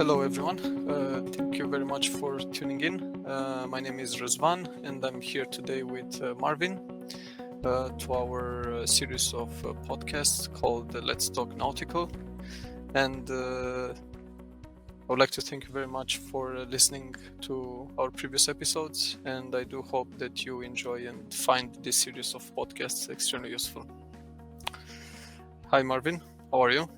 Hello everyone, thank you very much for tuning in. My name is Razvan and I'm here today with Marvin to our series of podcasts called Let's Talk Nautical. And I would like to thank you very much for listening to our previous episodes, and I do hope that you enjoy and find this series of podcasts extremely useful. Hi Marvin, how are you?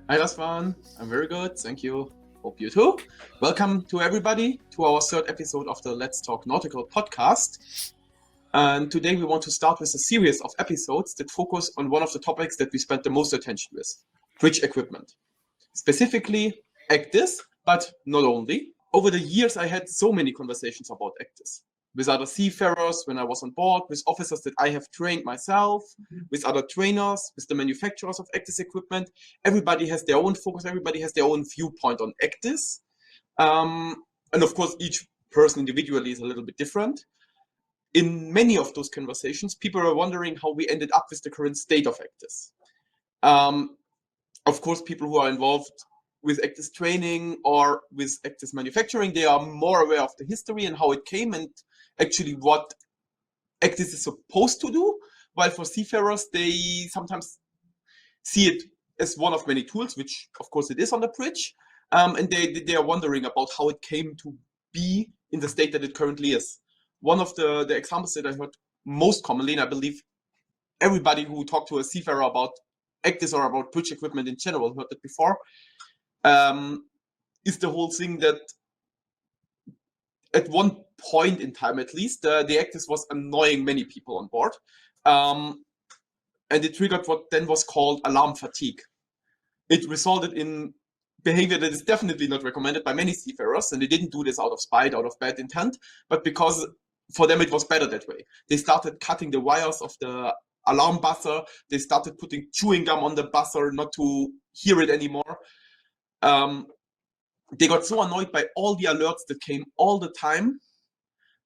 Hi Razvan, I'm very good, thank you. Hope you too. Welcome to everybody to our third episode of the Let's Talk Nautical podcast. And today we want to start with a series of episodes that focus on one of the topics that we spent the most attention with, bridge equipment. Specifically ECDIS, but not only. Over the years I had so many conversations about ECDIS. With other seafarers when I was on board, with officers that I have trained myself, with other trainers, with the manufacturers of ECDIS equipment. Everybody has their own focus, everybody has their own viewpoint on ECDIS. And of course, each person individually is a little bit different. In many of those conversations, people are wondering how we ended up with the current state of ECDIS. Of course, people who are involved with ECDIS training or with ECDIS manufacturing, they are more aware of the history and how it came and actually what ECDIS is supposed to do, while for seafarers, they sometimes see it as one of many tools, which of course it is on the bridge, and they are wondering about how it came to be in the state that it currently is. One of the examples that I heard most commonly, and I believe everybody who talked to a seafarer about ECDIS or about bridge equipment in general heard it before, is the whole thing that at one point in time, at least, the ECDIS was annoying many people on board. And it triggered what then was called alarm fatigue. It resulted in behavior that is definitely not recommended by many seafarers, and they didn't do this out of spite, out of bad intent, but because for them it was better that way. They started cutting the wires of the alarm buzzer, they started putting chewing gum on the buzzer not to hear it anymore. They got so annoyed by all the alerts that came all the time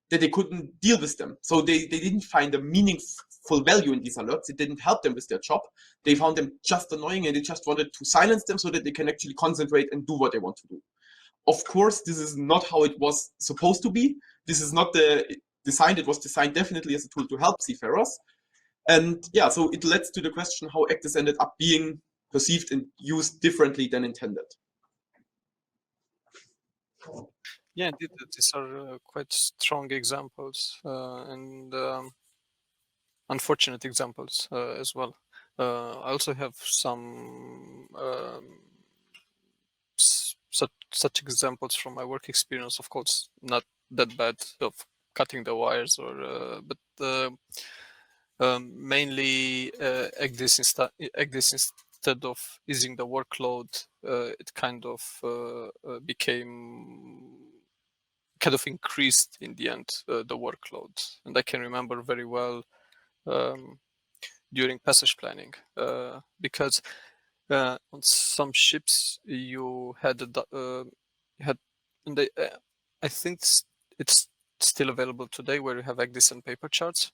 that they couldn't deal with them. So they didn't find a meaningful value in these alerts. It didn't help them with their job. They found them just annoying and they just wanted to silence them so that they can actually concentrate and do what they want to do. Of course, this is not how it was supposed to be. This is not the design. It was designed definitely as a tool to help seafarers. And yeah, so it leads to the question how ECDIS ended up being perceived and used differently than intended. Yeah, indeed, these are quite strong examples and unfortunate examples as well. I also have some such examples from my work experience. Of course, not that bad of cutting the wires, or but mainly ECDIS instead of easing the workload, it kind of increased in the end the workload. And I can remember very well during passage planning, because on some ships you had and I think it's still available today, where you have ECDIS and paper charts.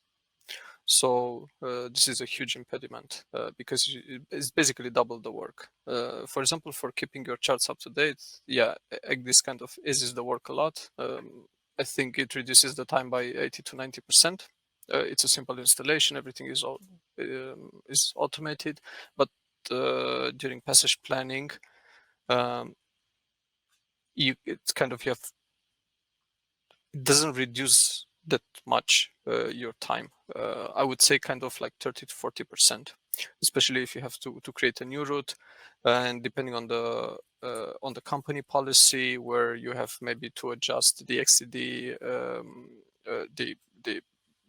So this is a huge impediment because it's basically double the work. For example, for keeping your charts up to date, yeah, ECDIS kind of eases the work a lot. I think it reduces the time by 80 to 90%. It's a simple installation. Everything is automated, but during passage planning, it doesn't reduce that much your time. I would say kind of like 30 to 40%, especially if you have to create a new route, and depending on the company policy, where you have maybe to adjust the XCD,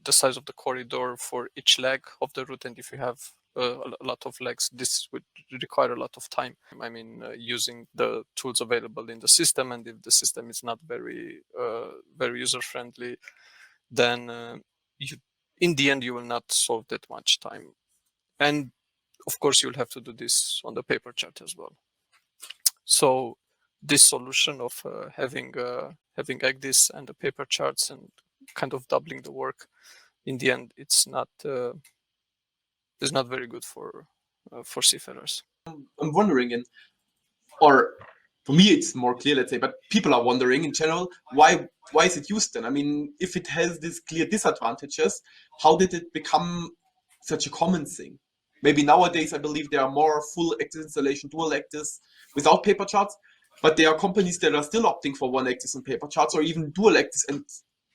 the size of the corridor for each leg of the route, and if you have a lot of legs, this would require a lot of time. I mean, using the tools available in the system, and if the system is not very user friendly, then in the end you will not solve that much time. And of course, you'll have to do this on the paper chart as well. So this solution of having ECDIS and the paper charts and kind of doubling the work, in the end, it's not very good for seafarers. I'm wondering, or for me, it's more clear, let's say, but people are wondering in general, why is it used then? I mean, if it has these clear disadvantages, how did it become such a common thing? Maybe nowadays, I believe there are more full active installation, dual actives without paper charts, but there are companies that are still opting for one active and paper charts, or even dual actives and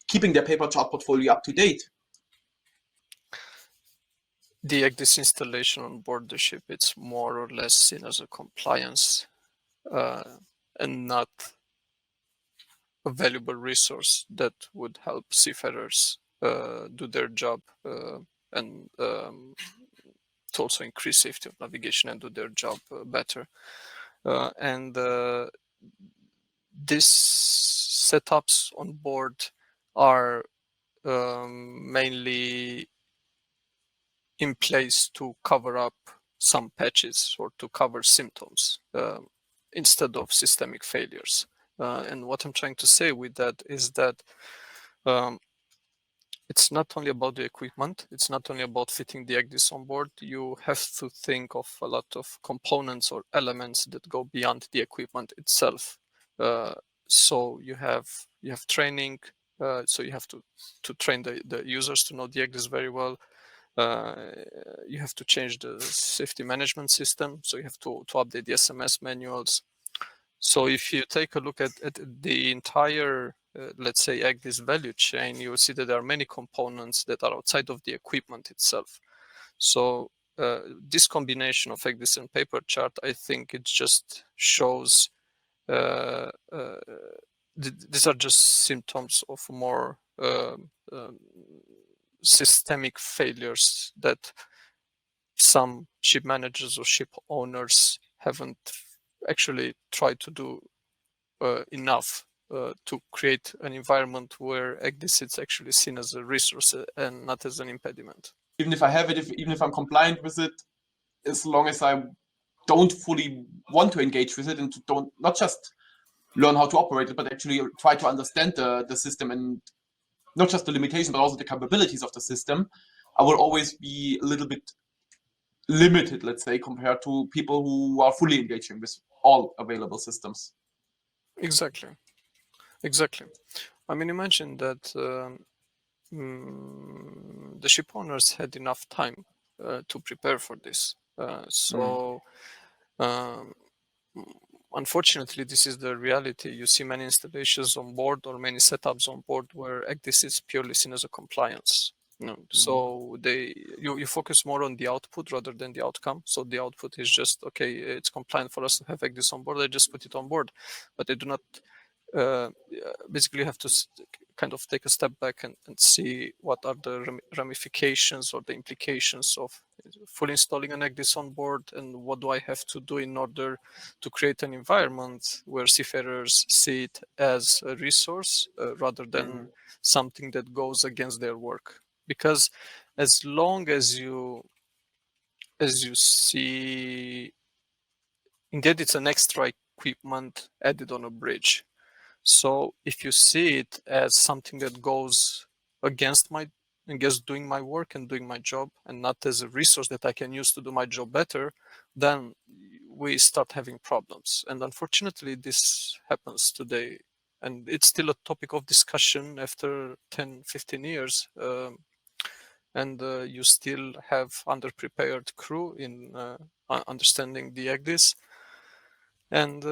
keeping their paper chart portfolio up to date. The ECDIS installation on board the ship, it's more or less seen as a compliance and not a valuable resource that would help seafarers do their job and to also increase safety of navigation and do their job better. And these setups on board are mainly in place to cover up some patches or to cover symptoms instead of systemic failures. And what I'm trying to say with that is that it's not only about the equipment, it's not only about fitting the ECDIS on board. You have to think of a lot of components or elements that go beyond the equipment itself. So you have training, so you have to train the users to know the ECDIS very well. You have to change the safety management system, so you have to update the SMS manuals. So if you take a look at the entire, let's say, ECDIS value chain, you will see that there are many components that are outside of the equipment itself. So this combination of ECDIS and paper chart, I think it just shows these are just symptoms of more systemic failures that some ship managers or ship owners haven't actually tried to do enough to create an environment where ECDIS is actually seen as a resource and not as an impediment. Even if I have it, even if I'm compliant with it, as long as I don't fully want to engage with it and don't not just learn how to operate it, but actually try to understand the system and not just the limitations, but also the capabilities of the system, I will always be a little bit limited, let's say, compared to people who are fully engaging with all available systems. Exactly. I mean, imagine that the ship owners had enough time to prepare for this. Unfortunately, this is the reality. You see many installations on board or many setups on board where ECDIS is purely seen as a compliance. So you focus more on the output rather than the outcome. So the output is just, okay, it's compliant for us to have ECDIS on board, I just put it on board. But they do not basically have to kind of take a step back and see what are the ramifications or the implications of fully installing an ECDIS on board, and what do I have to do in order to create an environment where seafarers see it as a resource rather than something that goes against their work. Because as long as you see, indeed, it's an extra equipment added on a bridge. So if you see it as something that goes against doing my work and doing my job, and not as a resource that I can use to do my job better, then we start having problems. And unfortunately, this happens today. And it's still a topic of discussion after 10, 15 years. And you still have underprepared crew in understanding the ECDIS. And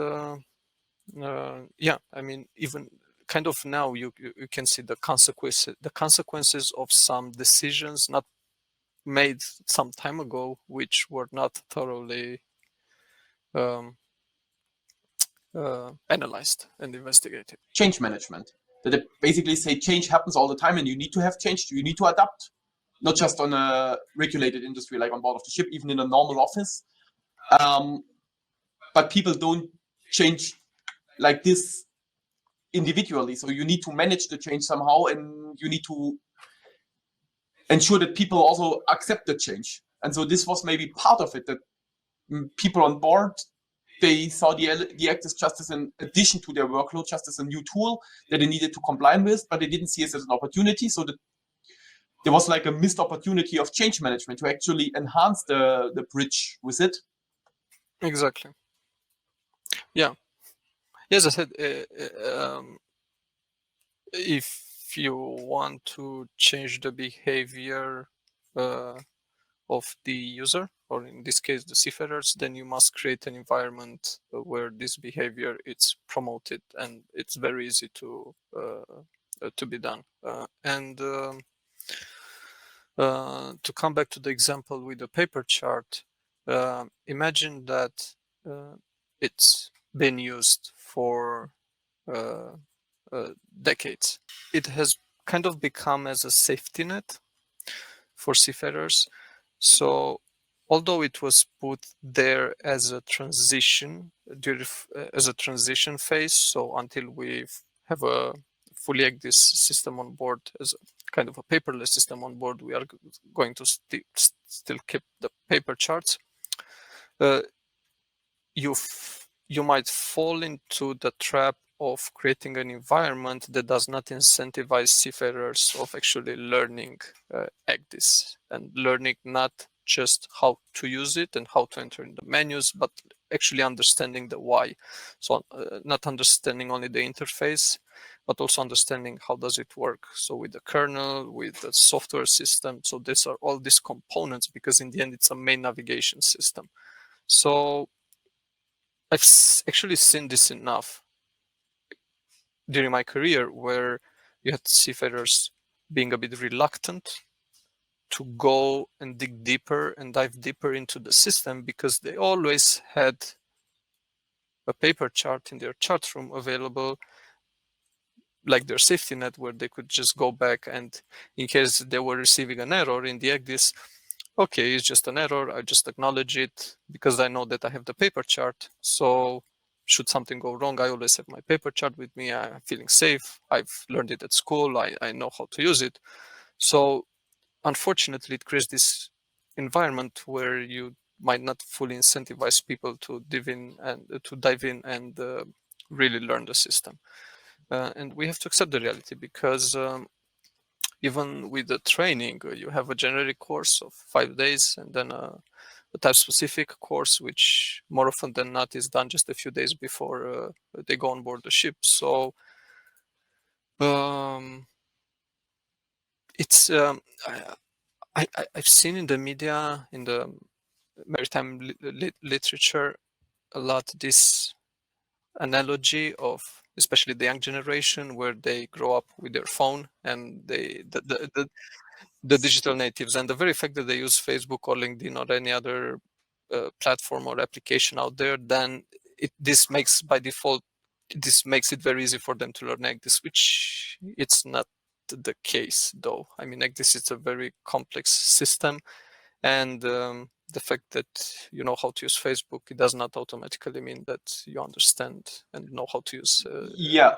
I mean, even kind of now you can see the consequences of some decisions not made some time ago, which were not thoroughly analyzed and investigated. Change management. That they basically say change happens all the time and you need to have change, you need to adapt. Not just on a regulated industry like on board of the ship, even in a normal office. But people don't change like this individually. So you need to manage the change somehow, and you need to ensure that people also accept the change. And so this was maybe part of it, that people on board, they saw the ECDIS just as an addition to their workload, just as a new tool that they needed to comply with, but they didn't see it as an opportunity. So that there was like a missed opportunity of change management to actually enhance the bridge with it. Exactly. Yeah. Yes, I said if you want to change the behavior of the user, or in this case the seafarers, then you must create an environment where this behavior is promoted, and it's very easy to be done. To come back to the example with the paper chart, imagine that it's been used for uh, decades. It has kind of become as a safety net for seafarers. So although it was put there as a transition as a transition phase, so until we have a fully ECDIS system on board, as a kind of a paperless system on board, we are going to still keep the paper charts. Uh, you might fall into the trap of creating an environment that does not incentivize seafarers of actually learning ECDIS, and learning not just how to use it and how to enter in the menus, but actually understanding the why. So not understanding only the interface, but also understanding how does it work. So with the kernel, with the software system. So these are all these components, because in the end, it's a main navigation system. So I've actually seen this enough during my career, where you had seafarers being a bit reluctant to go and dig deeper and dive deeper into the system, because they always had a paper chart in their chart room available, like their safety net, where they could just go back, and in case they were receiving an error in the ECDIS, okay, it's just an error, I just acknowledge it because I know that I have the paper chart. So should something go wrong, I always have my paper chart with me. I'm feeling safe. I've learned it at school. I know how to use it. So unfortunately, it creates this environment where you might not fully incentivize people to dive in and really learn the system. And we have to accept the reality, because even with the training, you have a generic course of 5 days, and then a type-specific course, which more often than not is done just a few days before they go on board the ship. So it's I've seen in the media, in the maritime literature, a lot this analogy of especially the young generation, where they grow up with their phone, and the digital natives, and the very fact that they use Facebook or LinkedIn or any other platform or application out there, then this makes by default, this makes it very easy for them to learn ECDIS, which it's not the case, though. I mean, ECDIS is a very complex system, and the fact that you know how to use Facebook, it does not automatically mean that you understand and know how to use. Yeah.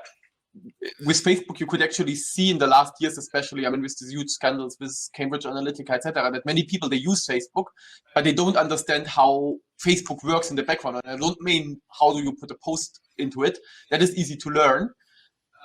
With Facebook, you could actually see in the last years, especially, I mean, with these huge scandals with Cambridge Analytica, etc., that many people, they use Facebook, but they don't understand how Facebook works in the background. And I don't mean how do you put a post into it. That is easy to learn.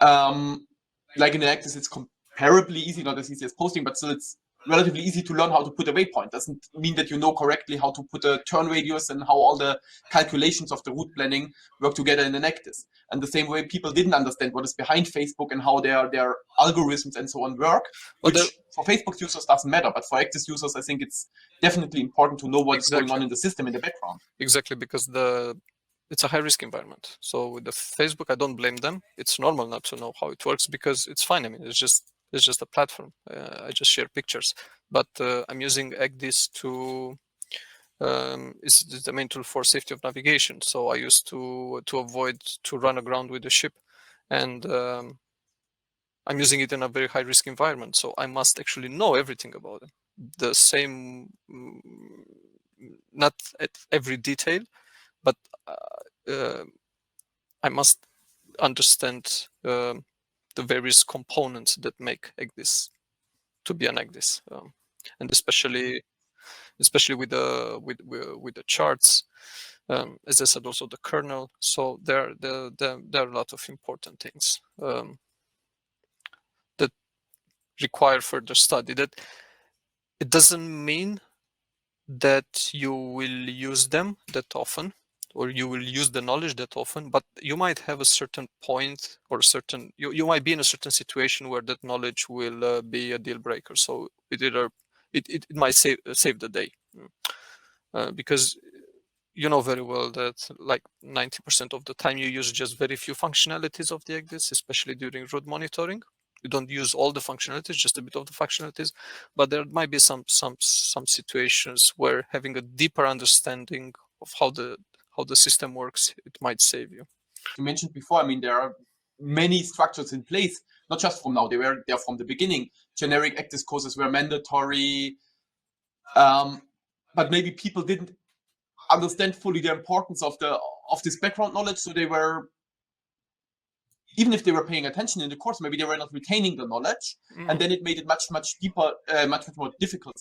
Like in Actis, it's comparably easy, not as easy as posting, but still it's relatively easy to learn how to put a waypoint. Doesn't mean that you know correctly how to put a turn radius and how all the calculations of the route planning work together in an Actis. And the same way people didn't understand what is behind Facebook and how their algorithms and so on work, which for Facebook users doesn't matter, but for Actis users, I think it's definitely important to know what's going on in the system in the backgroround. Exactly, because it's a high risk environment. So with the Facebook, I don't blame them. It's normal not to know how it works, because it's fine. I mean, it's just a platform. I just share pictures, but I'm using ECDIS to is the main tool for safety of navigation. So I used to avoid to run aground with the ship, and I'm using it in a very high risk environment. So I must actually know everything about it. The same, not at every detail, but I must understand the various components that make ECDIS to be an ECDIS, and especially with the charts, as I said, also the kernel. So there are a lot of important things that require further study. That it doesn't mean that you will use them that often. or you will use the knowledge that often, but you might have a certain point or you might be in a certain situation where that knowledge will be a deal breaker. So it might save the day, because you know very well that like 90% of the time you use just very few functionalities of the ECDIS, especially during route monitoring. You don't use all the functionalities, just a bit of the functionalities, but there might be some situations where having a deeper understanding of how the system works, it might save you. You mentioned before, I mean, there are many structures in place, not just from now, they were there from the beginning. Generic ECDIS courses were mandatory, but maybe people didn't understand fully the importance of this background knowledge, so they were, even if they were paying attention in the course, maybe they were not retaining the knowledge, and then it made it much deeper, much more difficult,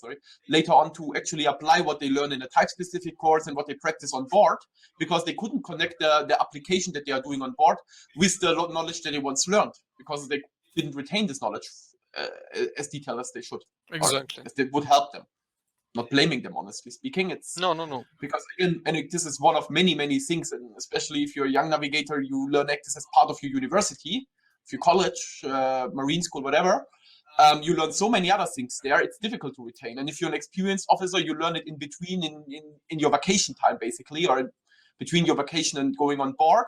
later on to actually apply what they learn in a type-specific course and what they practice on board, because they couldn't connect the application that they are doing on board with the knowledge that they once learned, because they didn't retain this knowledge as detailed as they should. Exactly. As they would help them. Not blaming them, honestly speaking. It's no. Because again, and this is one of many things, and especially if you're a young navigator, you learn ECDIS as part of your university, if you college, marine school, whatever. You learn so many other things there. It's difficult to retain. And if you're an experienced officer, you learn it in between, in your vacation time, basically, or between your vacation and going on board,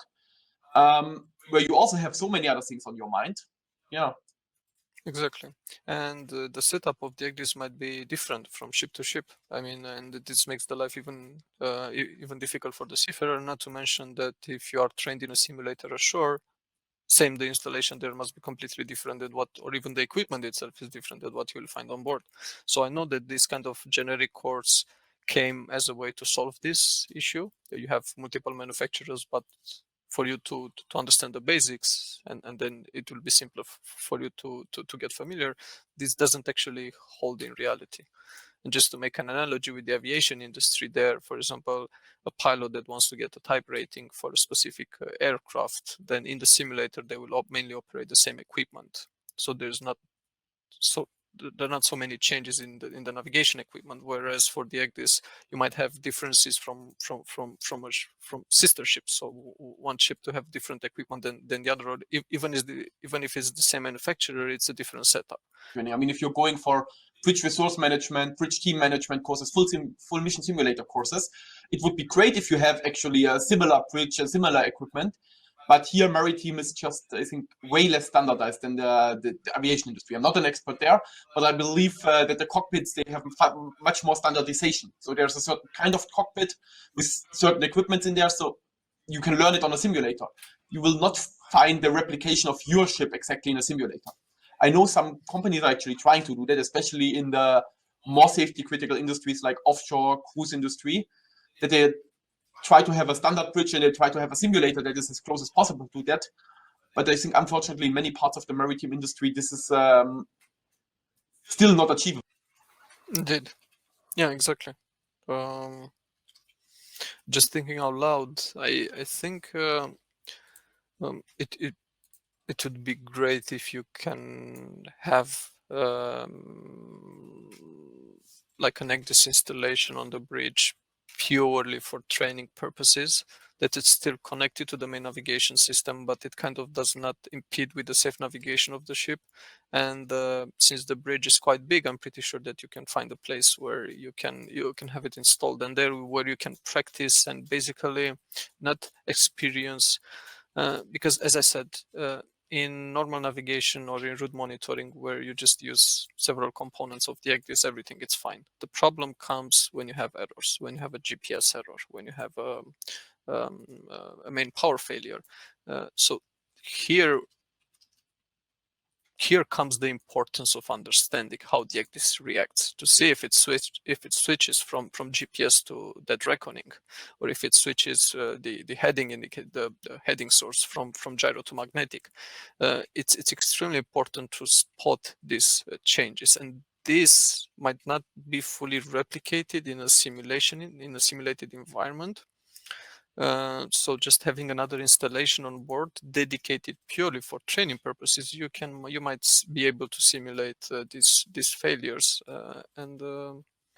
where you also have so many other things on your mind. Yeah. Exactly, and the setup of the ECDIS might be different from ship to ship. I mean, and this makes the life even difficult for the seafarer. Not to mention that if you are trained in a simulator ashore, the installation there must be completely different than or even the equipment itself is different than what you'll find on board. So I know that this kind of generic course came as a way to solve this issue. You have multiple manufacturers, but for you to understand the basics, and then it will be simpler for you to get familiar. This doesn't actually hold in reality. And just to make an analogy with the aviation industry there, for example, a pilot that wants to get a type rating for a specific aircraft, then in the simulator, they will mainly operate the same equipment. So there are not so many changes in the navigation equipment. Whereas for the ECDIS, you might have differences from sister ships. So one ship to have different equipment than the other, or even if it's the same manufacturer, it's a different setup. I mean, if you're going for bridge resource management, bridge team management courses, full mission simulator courses, it would be great if you have actually a similar bridge and similar equipment. But here, maritime is just, I think, way less standardized than the aviation industry. I'm not an expert there, but I believe that the cockpits, they have much more standardization. So there's a certain kind of cockpit with certain equipment in there, so you can learn it on a simulator. You will not find the replication of your ship exactly in a simulator. I know some companies are actually trying to do that, especially in the more safety critical industries like offshore, cruise industry, that they try to have a standard bridge and they try to have a simulator that is as close as possible to that. But I think, unfortunately, in many parts of the maritime industry, this is still not achievable. Indeed. Yeah, exactly. Just thinking out loud, I think it would be great if you can have like an ECDIS installation on the bridge purely for training purposes, that it's still connected to the main navigation system, but it kind of does not impede with the safe navigation of the ship. And since the bridge is quite big, I'm pretty sure that you can find a place where you can have it installed, and there where you can practice and basically not experience, because as I said, in normal navigation or in route monitoring, where you just use several components of the ECDIS, everything it's fine. The problem comes when you have errors, when you have a GPS error, when you have a main power failure. So here comes the importance of understanding how the ECDIS reacts, to see if it switches from GPS to dead reckoning, or if it switches the heading the heading source from gyro to magnetic. It's extremely important to spot these changes, and this might not be fully replicated in a simulated environment. So just having another installation on board dedicated purely for training purposes, you might be able to simulate these failures. I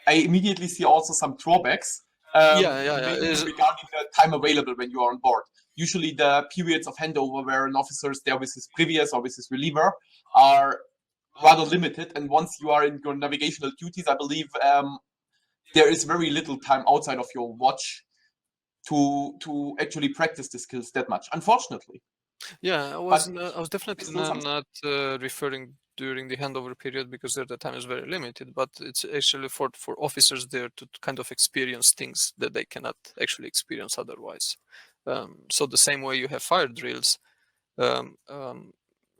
immediately see also some drawbacks. Mainly regarding the time available when you are on board. Usually the periods of handover where an officer is there with his previous or with his reliever are rather limited. And once you are in your navigational duties, I believe there is very little time outside of your watch to actually practice the skills that much, unfortunately. Yeah, I But was definitely still something. not referring during the handover period because there the time is very limited, but it's actually for officers there to kind of experience things that they cannot actually experience otherwise. So the same way you have fire drills, um, um,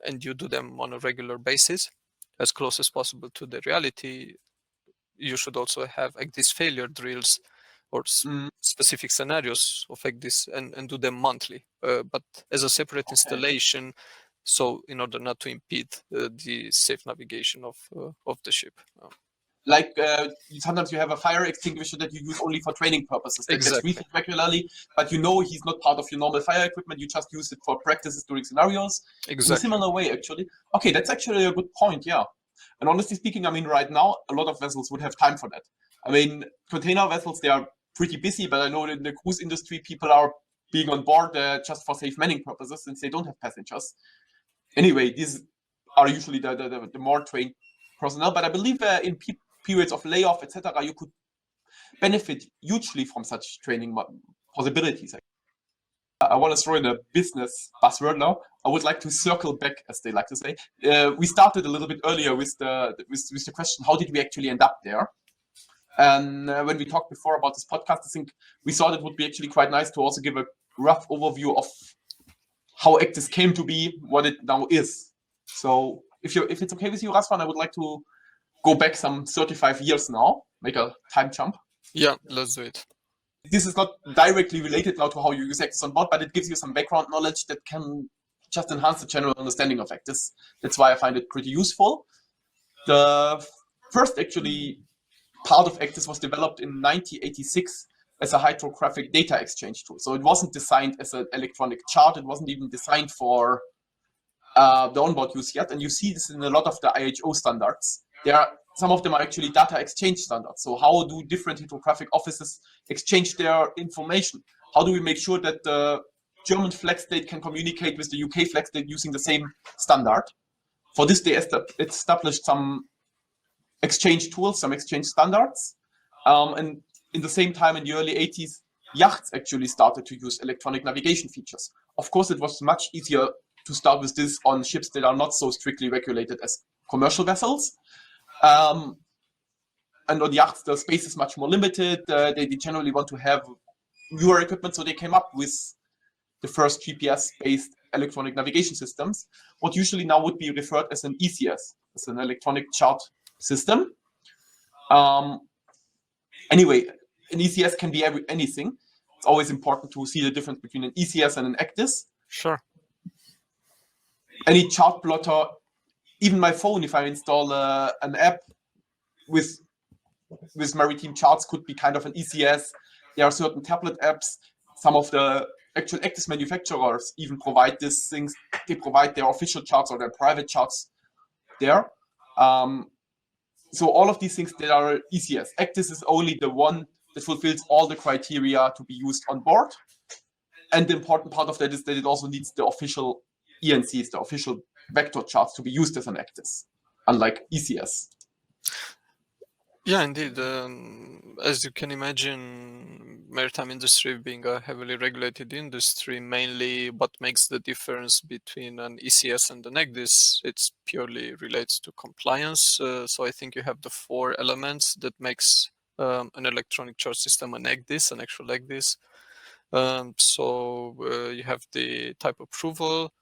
and you do them on a regular basis, as close as possible to the reality, you should also have like these failure drills or specific scenarios of like this and do them monthly, but as a separate installation, so in order not to impede the safe navigation of the ship. Like sometimes you have a fire extinguisher that you use only for training purposes that gets Exactly. refilled regularly, but you know he's not part of your normal fire equipment. You just use it for practices during scenarios in a Exactly. similar way, actually. Okay, that's actually a good point, yeah. And honestly speaking, I mean, right now, a lot of vessels would have time for that. I mean, container vessels, they are pretty busy, but I know that in the cruise industry, people are being on board just for safe manning purposes since they don't have passengers. Anyway, these are usually the more trained personnel, but I believe in periods of layoff, etc., you could benefit hugely from such training possibilities. I want to throw in a business buzzword now. I would like to circle back, as they like to say. We started a little bit earlier with the question, how did we actually end up there? And when we talked before about this podcast, I think we thought it would be actually quite nice to also give a rough overview of how ECDIS came to be, what it now is. So if it's okay with you, Rasvan, I would like to go back some 35 years now, make a time jump. Yeah, let's do it. This is not directly related now to how you use ECDIS on board, but it gives you some background knowledge that can just enhance the general understanding of ECDIS. That's why I find it pretty useful. The first actually part of ECDIS was developed in 1986 as a hydrographic data exchange tool. So it wasn't designed as an electronic chart. It wasn't even designed for the onboard use yet. And you see this in a lot of the IHO standards. Some of them are actually data exchange standards. So how do different hydrographic offices exchange their information? How do we make sure that the German flag state can communicate with the UK flag state using the same standard? For this, they established some exchange tools, some exchange standards. And in the same time, in the early 80s, yachts actually started to use electronic navigation features. Of course, it was much easier to start with this on ships that are not so strictly regulated as commercial vessels. And on yachts, the space is much more limited. They generally want to have newer equipment, so they came up with the first GPS-based electronic navigation systems, what usually now would be referred as an ECS, as an electronic chart system. Anyway, an ECS can be anything. It's always important to see the difference between an ECS and an ECDIS. Sure. Any chart plotter, even my phone, if I install an app with maritime charts, could be kind of an ECS. There are certain tablet apps. Some of the actual ECDIS manufacturers even provide these things. They provide their official charts or their private charts there. So all of these things that are ECS. ECDIS is only the one that fulfills all the criteria to be used on board. And the important part of that is that it also needs the official ENCs, the official vector charts, to be used as an ECDIS, unlike ECS. Yeah, indeed. As you can imagine, maritime industry being a heavily regulated industry, mainly what makes the difference between an ECS and an ECDIS, it's purely relates to compliance. So I think you have the four elements that makes an electronic chart system an ECDIS, an actual ECDIS. You have the type approval,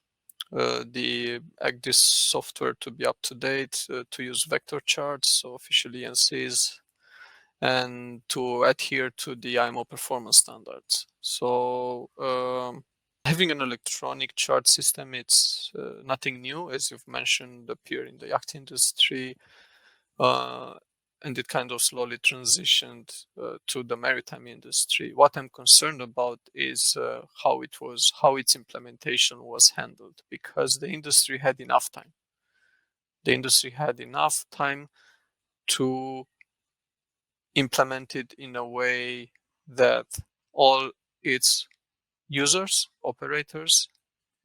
the ECDIS software to be up to date, to use vector charts, so official ENCs, and to adhere to the IMO performance standards. So having an electronic chart system, it's nothing new, as you've mentioned, appear in the yacht industry, and it kind of slowly transitioned to the maritime industry. What I'm concerned about is how its implementation was handled, because the industry had enough time. The industry had enough time to implement it in a way that all its users, operators,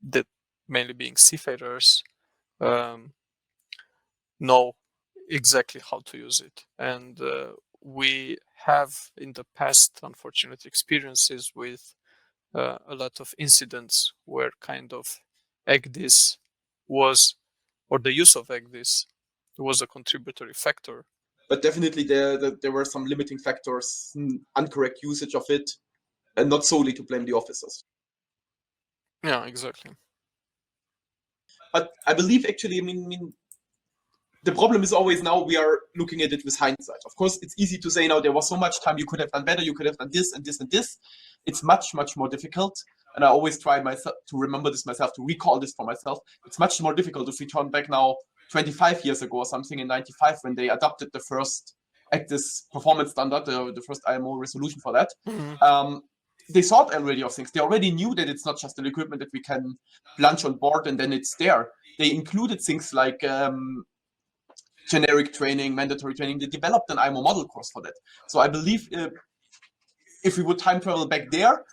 that mainly being seafarers, know exactly how to use it. And we have in the past unfortunate experiences with a lot of incidents where kind of ECDIS was, or the use of ECDIS was a contributory factor. But definitely there were some limiting factors, incorrect usage of it, and not solely to blame the officers. Yeah, exactly. But I believe actually, I mean, the problem is always now we are looking at it with hindsight. Of course, it's easy to say now there was so much time, you could have done better, you could have done this and this and this. It's much, much more difficult. And I always try myself to remember this myself, to recall this for myself. It's much more difficult if we turn back now 25 years ago or something in 95 when they adopted the first ECDIS performance standard, the first IMO resolution for that. Mm-hmm. They thought already of things. They already knew that it's not just an equipment that we can plunge on board and then it's there. They included things like generic training, mandatory training. They developed an IMO model course for that. So I believe if we would time travel back there,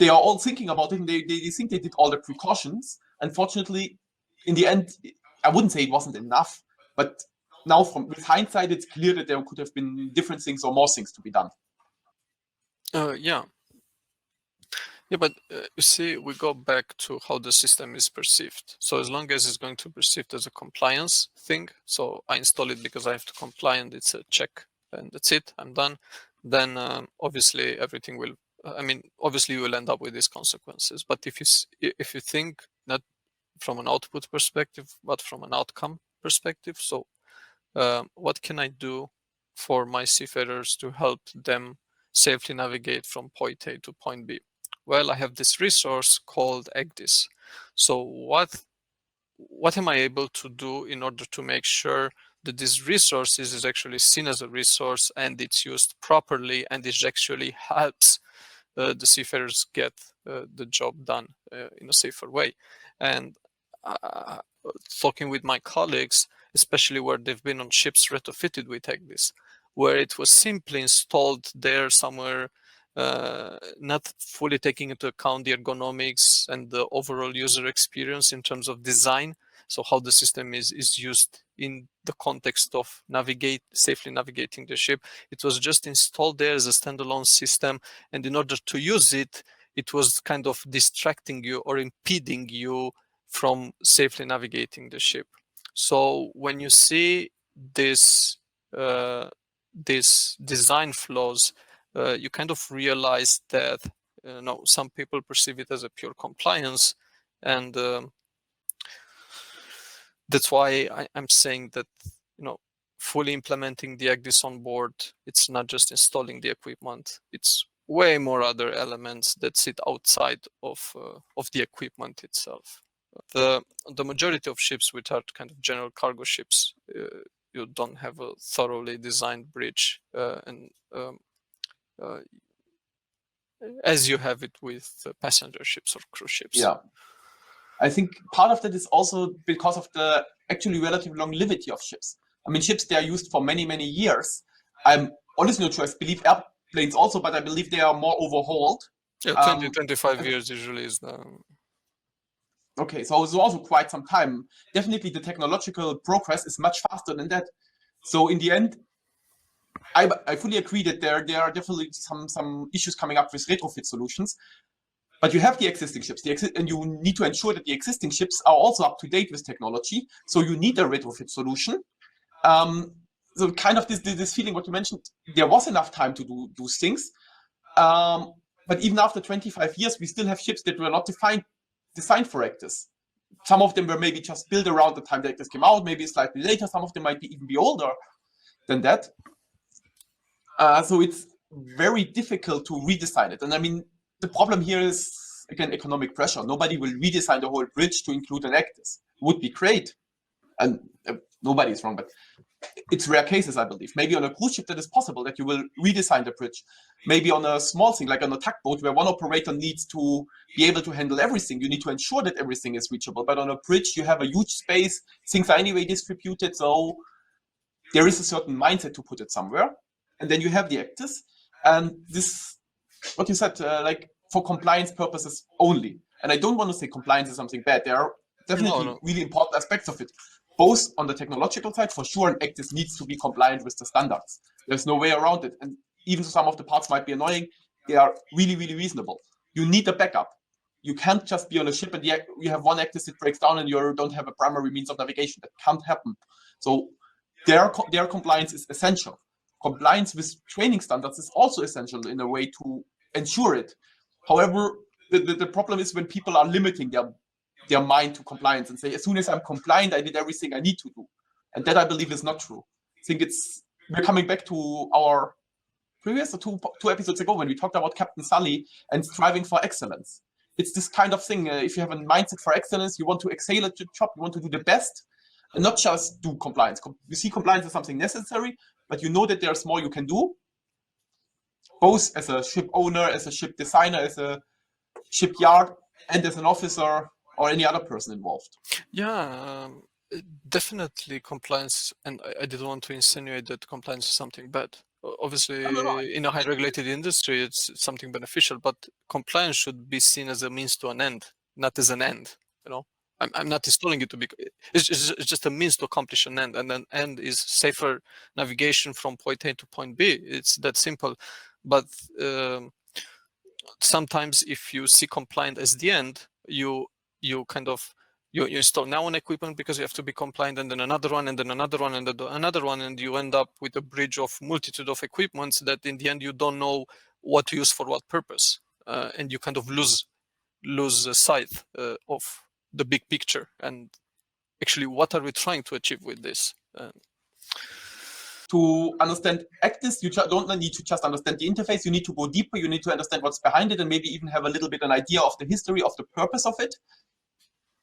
they are all thinking about it and they think they did all the precautions. Unfortunately, in the end, I wouldn't say it wasn't enough, but now with hindsight, it's clear that there could have been different things or more things to be done. Yeah. Yeah, but you see, we go back to how the system is perceived. So as long as it's going to be perceived as a compliance thing, so I install it because I have to comply and it's a check and that's it, I'm done, then obviously everything will, obviously you will end up with these consequences. But if you think not from an output perspective, but from an outcome perspective, so what can I do for my seafarers to help them safely navigate from point A to point B? Well, I have this resource called ECDIS. So what am I able to do in order to make sure that this resource is actually seen as a resource and it's used properly and it actually helps the seafarers get the job done in a safer way? And talking with my colleagues, especially where they've been on ships retrofitted with ECDIS, where it was simply installed there somewhere, not fully taking into account the ergonomics and the overall user experience in terms of design. So how the system is used in the context of safely navigating the ship. It was just installed there as a standalone system. And in order to use it, it was kind of distracting you or impeding you from safely navigating the ship. So when you see this design flaws, you kind of realize that some people perceive it as a pure compliance, and that's why I'm saying that fully implementing the ECDIS on board, it's not just installing the equipment; it's way more other elements that sit outside of the equipment itself. The majority of ships, which are kind of general cargo ships, you don't have a thoroughly designed bridge, and as you have it with passenger ships or cruise ships. Yeah. I think part of that is also because of the actually relative longevity of ships. I mean, ships, they are used for many, many years. I'm honestly not sure. I believe airplanes also, but I believe they are more overhauled. Yeah, 25 years usually is the... Okay, so it's also quite some time. Definitely the technological progress is much faster than that. So in the end, I fully agree that there are definitely some issues coming up with retrofit solutions. But you have the existing ships, and you need to ensure that the existing ships are also up to date with technology. So you need a retrofit solution. So kind of this feeling, what you mentioned, there was enough time to do things. But even after 25 years, we still have ships that were not designed for ECDIS. Some of them were maybe just built around the time the ECDIS came out, maybe slightly later. Some of them might even be older than that. So it's very difficult to redesign it. And I mean, the problem here is, again, economic pressure. Nobody will redesign the whole bridge to include an ECDIS. Would be great. And nobody's wrong, but it's rare cases, I believe. Maybe on a cruise ship that is possible that you will redesign the bridge. Maybe on a small thing, like on a tugboat, where one operator needs to be able to handle everything. You need to ensure that everything is reachable. But on a bridge, you have a huge space. Things are anyway distributed. So there is a certain mindset to put it somewhere. And then you have the ECDIS. And this, what you said, like for compliance purposes only. And I don't want to say compliance is something bad. There are definitely really important aspects of it, both on the technological side, for sure, an ECDIS needs to be compliant with the standards. There's no way around it. And even though some of the parts might be annoying, they are really, really reasonable. You need a backup. You can't just be on a ship and you have one ECDIS, it breaks down and you don't have a primary means of navigation. That can't happen. So their compliance is essential. Compliance with training standards is also essential in a way to ensure it. However, the problem is when people are limiting their mind to compliance and say, as soon as I'm compliant, I did everything I need to do. And that, I believe, is not true. I think we're coming back to our previous two episodes ago when we talked about Captain Sully and striving for excellence. It's this kind of thing. If you have a mindset for excellence, you want to excel at your job, you want to do the best, and not just do compliance. You see compliance as something necessary, but you know that there's more you can do, both as a ship owner, as a ship designer, as a shipyard, and as an officer or any other person involved. Yeah, definitely compliance, and I didn't want to insinuate that compliance is something bad. Obviously, in a high regulated industry, it's something beneficial, but compliance should be seen as a means to an end, not as an end. I'm not installing it to be, it's just a means to accomplish an end, and an end is safer navigation from point A to point B. It's that simple. But sometimes if you see compliant as the end, you install now one equipment because you have to be compliant, and then another one, and then another one, and then another one, and you end up with a bridge of multitude of equipments that in the end you don't know what to use for what purpose, and you kind of lose sight of the big picture and actually what are we trying to achieve with this. To understand ECDIS, you don't need to just understand the interface. You need to go deeper. You need to understand what's behind it and maybe even have a little bit an idea of the history of the purpose of it.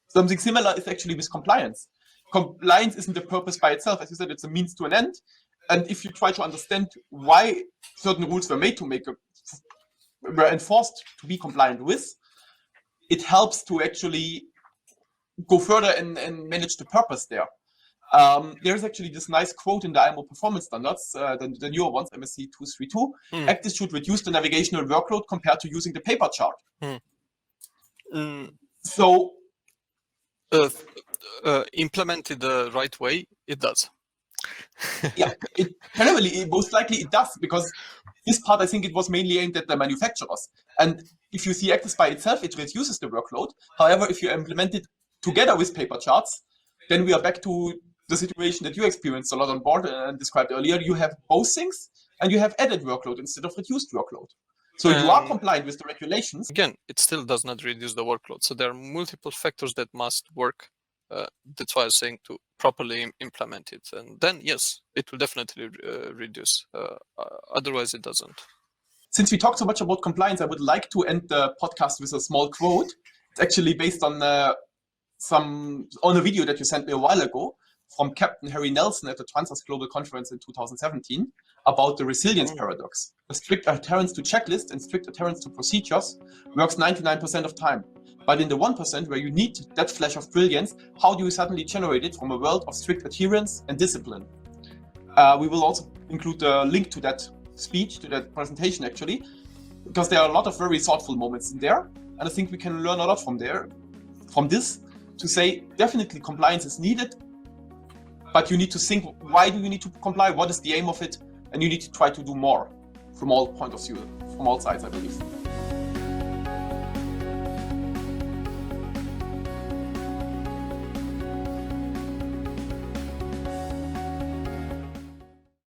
Something similar is actually with compliance. Compliance isn't a purpose by itself. As you said, it's a means to an end. And if you try to understand why certain rules were made were enforced to be compliant with, it helps to actually go further and manage the purpose there. There's actually this nice quote in the IMO performance standards, the newer ones, MSC 232. ECDIS should reduce the navigational workload compared to using the paper chart. So, implemented the right way, it does. Yeah, most likely it does, because this part, I think it was mainly aimed at the manufacturers. And if you see ECDIS by itself, it reduces the workload. However, if you implement it together with paper charts, then we are back to the situation that you experienced a lot on board and described earlier. You have both things, and you have added workload instead of reduced workload. So you are compliant with the regulations. Again, it still does not reduce the workload. So there are multiple factors that must work. That's why I was saying to properly implement it. And then, yes, it will definitely reduce. Otherwise, it doesn't. Since we talked so much about compliance, I would like to end the podcast with a small quote. It's actually based on a video that you sent me a while ago from Captain Harry Nelson at the Transas Global Conference in 2017 about the resilience paradox. A strict adherence to checklists and strict adherence to procedures works 99% of time. But in the 1% where you need that flash of brilliance, how do you suddenly generate it from a world of strict adherence and discipline? We will also include a link to that speech, to that presentation actually, because there are a lot of very thoughtful moments in there. And I think we can learn a lot from this, to say definitely compliance is needed, but you need to think, why do you need to comply? What is the aim of it? And you need to try to do more from all points of view, from all sides, I believe.